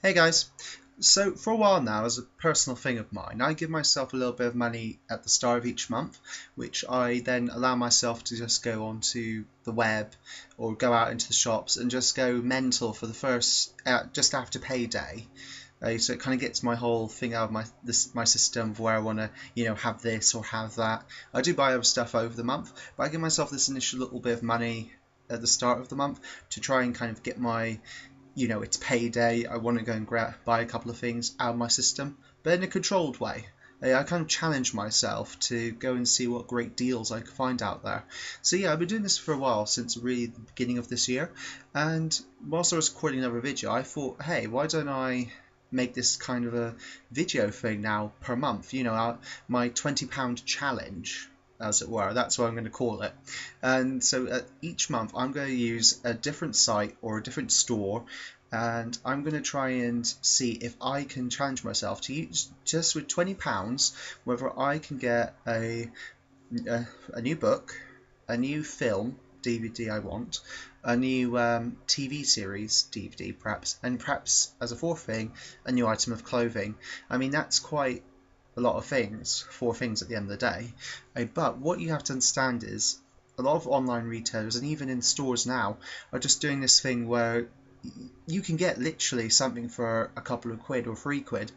Hey guys. So for a while now, as a personal thing of mine, I give myself a little bit of money at the start of each month, which I then allow myself to just go onto the web or go out into the shops and just go mental for the first just after payday. So it kind of gets my whole thing out of my system of where I want to have this or have that. I do buy other stuff over the month, but I give myself this initial little bit of money at the start of the month to try and kind of get my it's payday. I want to go and buy a couple of things out of my system, but in a controlled way. I kind of challenge myself to go and see what great deals I could find out there. So yeah, I've been doing this for a while, since really the beginning of this year. And whilst I was recording another video, I thought, hey, why don't I make this kind of a video thing now per month? My £20 challenge, as it were. That's what I'm going to call it. And so each month I'm going to use a different site or a different store, and I'm going to try and see if I can challenge myself to use just with £20 whether I can get a new book, a new film DVD I want, a new TV series DVD perhaps, and perhaps as a fourth thing, a new item of clothing. I mean, that's quite a lot of things, four things at the end of the day. But what you have to understand is a lot of online retailers and even in stores now are just doing this thing where you can get literally something for a couple of quid or 3 quid.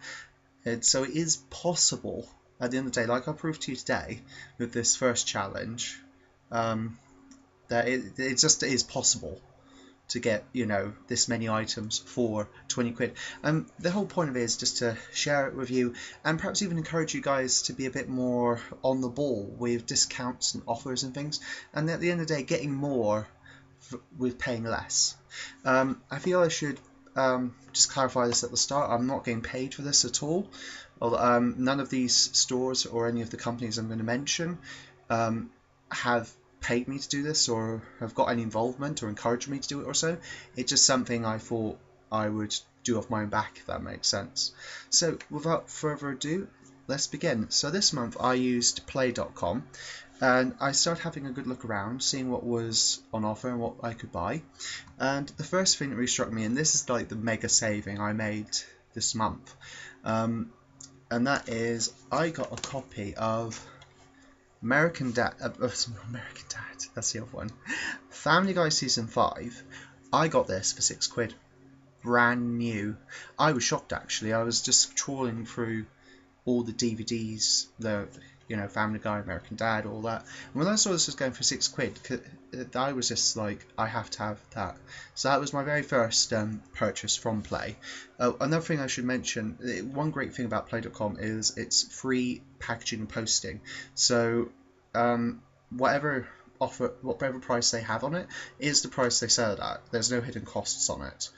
And so it is possible at the end of the day, like I proved to you today with this first challenge, that it just is possible to get this many items for 20 quid. The whole point of it is just to share it with you and perhaps even encourage you guys to be a bit more on the ball with discounts and offers and things, and at the end of the day getting more with paying less. I feel I should just clarify this at the start. I'm not getting paid for this at all. Well, none of these stores or any of the companies I'm going to mention have paid me to do this or have got any involvement or encouraged me to do it or so. It's just something I thought I would do off my own back, if that makes sense. So without further ado, let's begin. So this month I used play.com, and I started having a good look around, seeing what was on offer and what I could buy. And the first thing that really struck me, and this is like the mega saving I made this month, and that is I got a copy of American Dad, American Dad, that's the other one. Family Guy Season 5. I got this for 6 quid. Brand new. I was shocked actually. I was just trawling through all the DVDs, Family Guy, American Dad, all that. And when I saw this was going for 6 quid, I was just like, I have to have that. So that was my very first purchase from Play. Another thing I should mention, one great thing about Play.com is it's free packaging and posting. So whatever price they have on it is the price they sell it at. There's no hidden costs on it.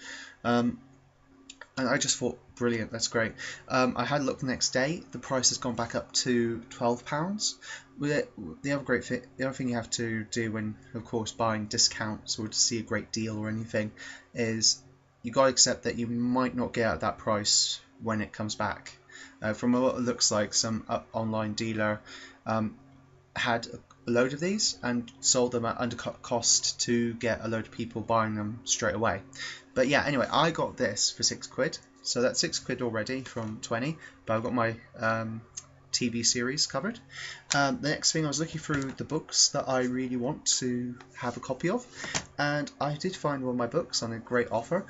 And I just thought, brilliant, that's great. I had a look the next day. The price has gone back up to £12. The other thing you have to do when, of course, buying discounts or to see a great deal or anything is you got to accept that you might not get at that price when it comes back. From what it looks like, some online dealer had a load of these and sold them at undercut cost to get a load of people buying them straight away. But yeah, anyway, I got this for 6 quid, so that's 6 quid already from 20, but I've got my TV series covered. The next thing, I was looking through the books that I really want to have a copy of, and I did find one of my books on a great offer.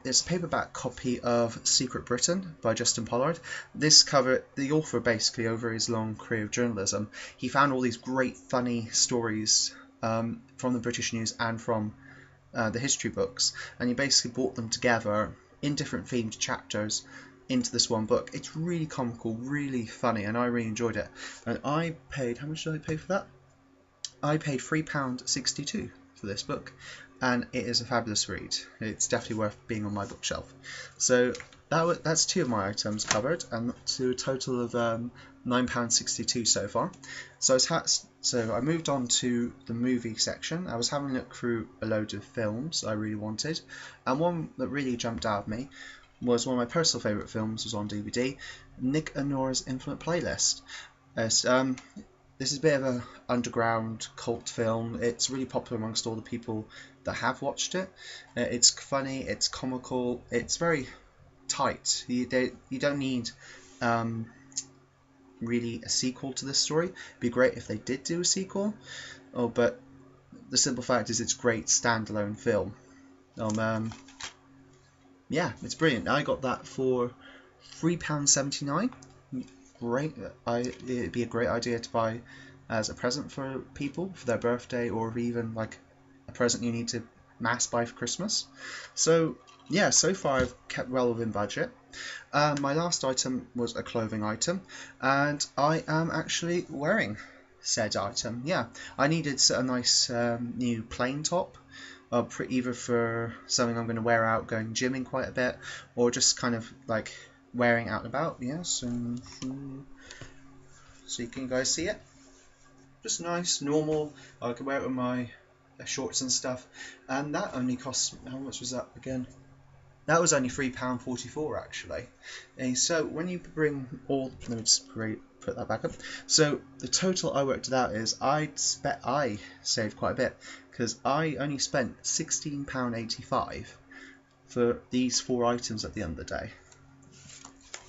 It's a paperback copy of Secret Britain by Justin Pollard. This cover, the author basically over his long career of journalism, he found all these great funny stories from the British News and from the history books, and he basically brought them together in different themed chapters into this one book. It's really comical, really funny, and I really enjoyed it. And I paid, how much did I pay for that? I paid £3.62 for this book, and it is a fabulous read. It's definitely worth being on my bookshelf. So that's two of my items covered, and to a total of £9.62 so far. So I moved on to the movie section. I was having a look through a load of films I really wanted, and one that really jumped out at me was one of my personal favourite films was on DVD, Nick and Nora's Infinite Playlist. This is a bit of an underground cult film. It's really popular amongst all the people that have watched it. It's funny, it's comical, it's very tight. You don't need really a sequel to this story. It'd be great if they did do a sequel, but the simple fact is it's a great standalone film. Yeah, it's brilliant. I got that for £3.79. Great. It'd be a great idea to buy as a present for people for their birthday, or even like a present you need to mass buy for Christmas. So yeah, so far I've kept well within budget. My last item was a clothing item, and I am actually wearing said item. Yeah, I needed a nice new plain top, either for something I'm going to wear out going gymming quite a bit, or just kind of like wearing out and about. Yes, and so you can guys see it. Just nice, normal. I can wear it with my shorts and stuff, and that only cost, how much was that again? That was only £3.44 actually. And so when you bring all, let me just put that back up. So the total I worked it out is I saved quite a bit, because I only spent £16.85 for these 4 items at the end of the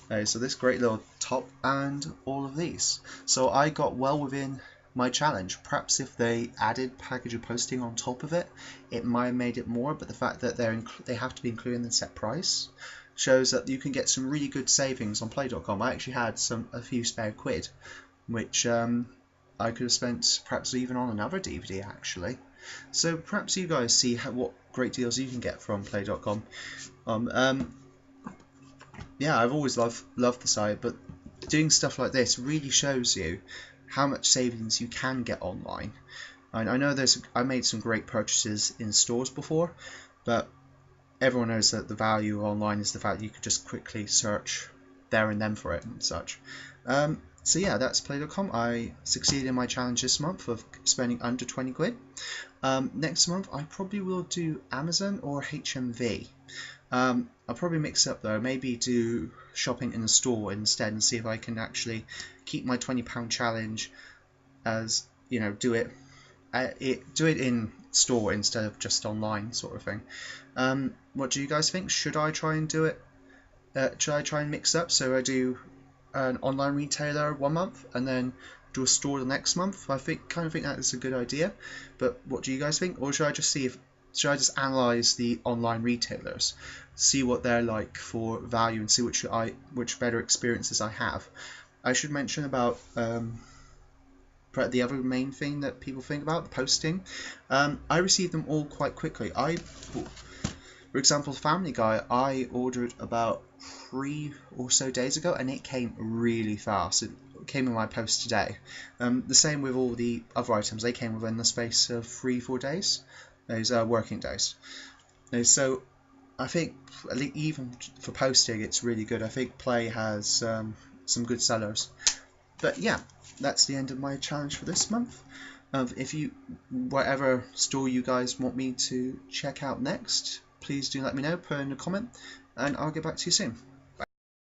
day. So this great little top and all of these. So I got well within my challenge. Perhaps if they added package of posting on top of it, it might have made it more, but the fact that they have to be included in the set price shows that you can get some really good savings on Play.com. I actually had a few spare quid, which I could have spent perhaps even on another DVD actually. So perhaps you guys see what great deals you can get from Play.com. Yeah, I've always loved the site, but doing stuff like this really shows you how much savings you can get online. I know I made some great purchases in stores before, but everyone knows that the value of online is the fact that you could just quickly search there and then for it and such. So yeah, that's Play.com. I succeeded in my challenge this month of spending under 20 quid. Next month I probably will do Amazon or HMV. I'll probably mix up though, maybe do shopping in a store instead, and see if I can actually keep my £20 challenge, as you know, do it in store instead of just online sort of thing. What do you guys think? Should I try and do it? Should I try and mix up, so I do an online retailer 1 month and then do a store the next month? I kind of think that is a good idea, but what do you guys think? Or should I just analyze the online retailers, see what they're like for value, and see which better experiences I have? I should mention about the other main thing that people think about, the posting. I received them all quite quickly. For example, Family Guy, I ordered about 3 or so days ago, and it came really fast. It came in my post today. The same with all the other items. They came within the space of 3-4 days. Those working days. So I think even for posting it's really good. I think Play has some good sellers. But yeah, that's the end of my challenge for this month. Whatever store you guys want me to check out next, please do let me know, put in a comment, and I'll get back to you soon.